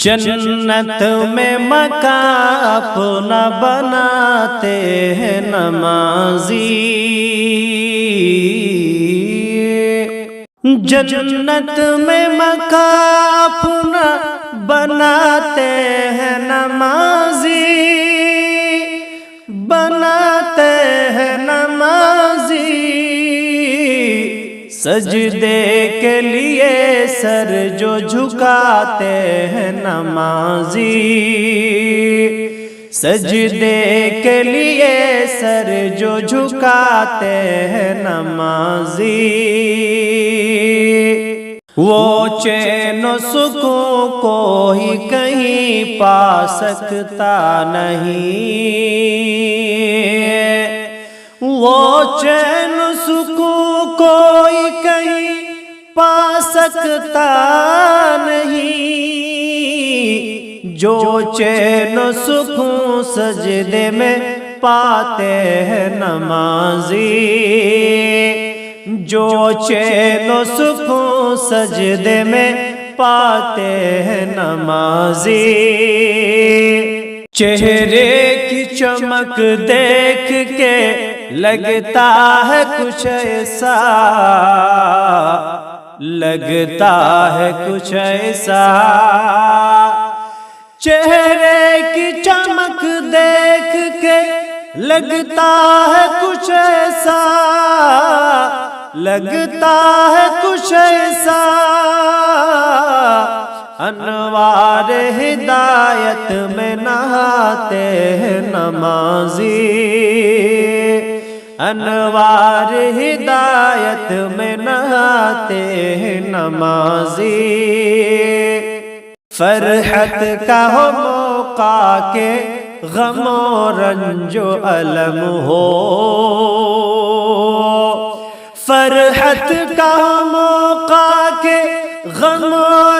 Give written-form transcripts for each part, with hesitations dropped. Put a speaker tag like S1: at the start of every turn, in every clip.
S1: جنت میں مکان اپنا بناتے ہیں نمازی، جنت میں مکان اپنا بناتے ہیں نمازی، بناتے ہیں نمازی، سجدے کے لیے سر جو جھکاتے ہیں نمازی، سجدے کے لیے سر جو جھکاتے ہیں نمازی، وہ چین و سکون کوئی کہیں پا سکتا نہیں، وہ چین و سکون کوئی کہیں پا سکتا نہیں، جو چین و سکون سجدے میں پاتے ہیں نمازی، جو چین و سکون سجدے میں پاتے ہیں نمازی، چہرے کی چمک دیکھ کے لگتا ہے کچھ ایسا، لگتا ہے کچھ ایسا، چہرے کی چمک دیکھ کے لگتا ہے کچھ ایسا، لگتا ہے کچھ ایسا، انوار ہدایت میں نہاتے ہیں نمازی، انوار ہدایت میں نہاتے ہیں نمازی، فرحت کا ہو موقع کے غم و رنج و الم ہو، فرحت کا ہو موقع کے غم و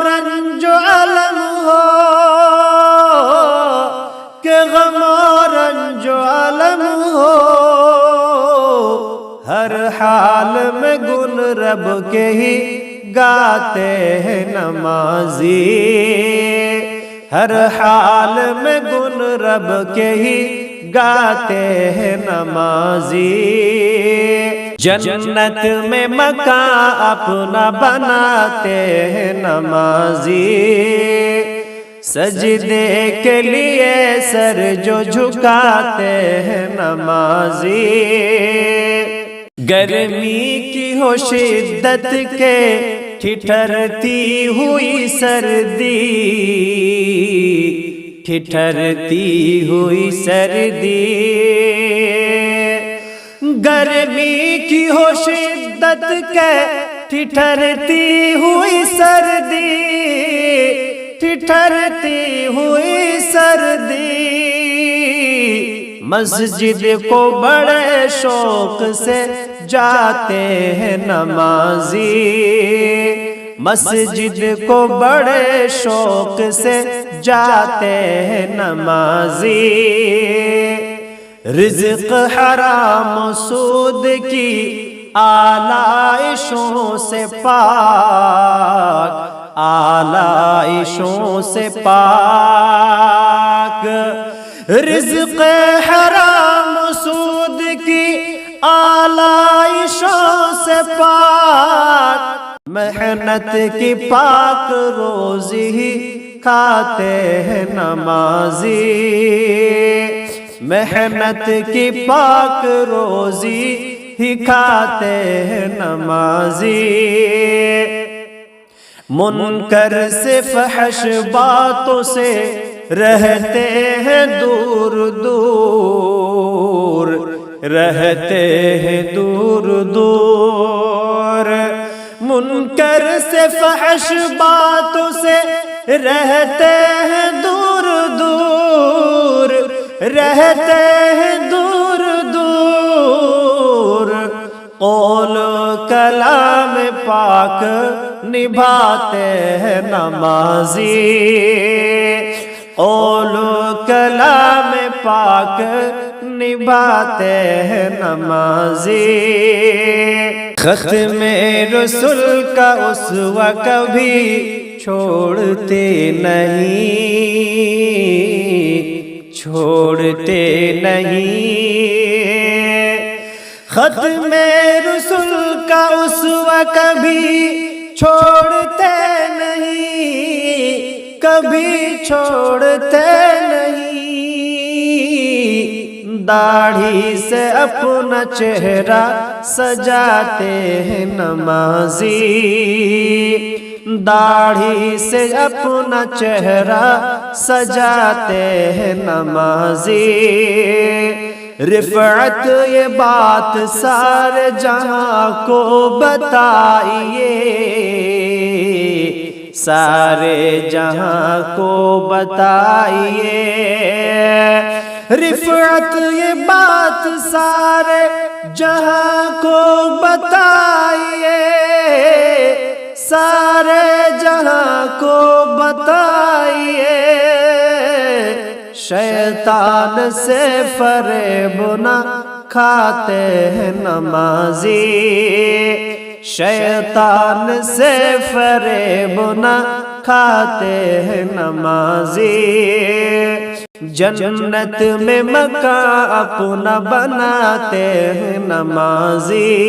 S1: رنج و الم ہو، کہ غم و رنج و الم ہو، ہر حال میں گن رب کے ہی گاتے ہیں نمازی، ہر حال میں گن رب کے ہی گاتے ہیں نمازی، جنت میں مکان اپنا بناتے ہیں نمازی، سجدے کے لیے سر جو جھکاتے ہیں نمازی، گرمی کی ہو شدت کے ٹھٹھرتی ہوئی سردی، ٹھٹھرتی ہوئی سردی، گرمی کی ہو شدت کے ٹھٹھرتی ہوئی سردی، ٹھٹھرتی ہوئی سردی، مسجد کو بڑے شوق سے جاتے ہیں نمازی، مسجد کو بڑے شوق سے جاتے ہیں نمازی، رزق حرام و سود کی آلائشوں سے پاک، آلائشوں سے پاک، رزق حرام و سود کی آلائشوں سے پاک، محنت کی پاک روزی ہی کھاتے ہیں نمازی، محنت کی پاک روزی ہی کھاتے ہیں نمازی، منکر سے فحش باتوں سے رہتے ہیں دور دور، رہتے ہیں دور دور، منکر سے فحش باتوں سے رہتے ہیں دور دور، رہتے ہیں دور دور، قول کلام پاک نبھاتے ہیں نمازی، قول کلام پاک نبھاتے ہیں نمازی، ختم رسول کا اسوہ کبھی چھوڑتے نہیں، ختم رسل کا اسوہ کبھی چھوڑتے نہیں، کبھی چھوڑتے نہیں، داڑھی سے اپنا چہرہ سجاتے ہیں نمازی، داڑھی سے اپنا چہرہ سجاتے ہیں نمازی، رفعت یہ بات سارے جہاں کو بتائیے، سارے جہاں کو بتائیے، رفعت یہ بات سارے جہاں کو بتائیے، سارے جہاں کو بتائیے، شیطان سے فریب نہ کھاتے ہیں نمازی، شیطان سے فریب نہ کھاتے ہیں نمازی، جنت میں مکان اپنا بناتے ہیں نمازی،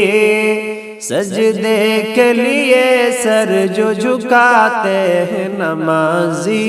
S1: سجدے کے لیے سر جو جھکاتے ہیں نمازی۔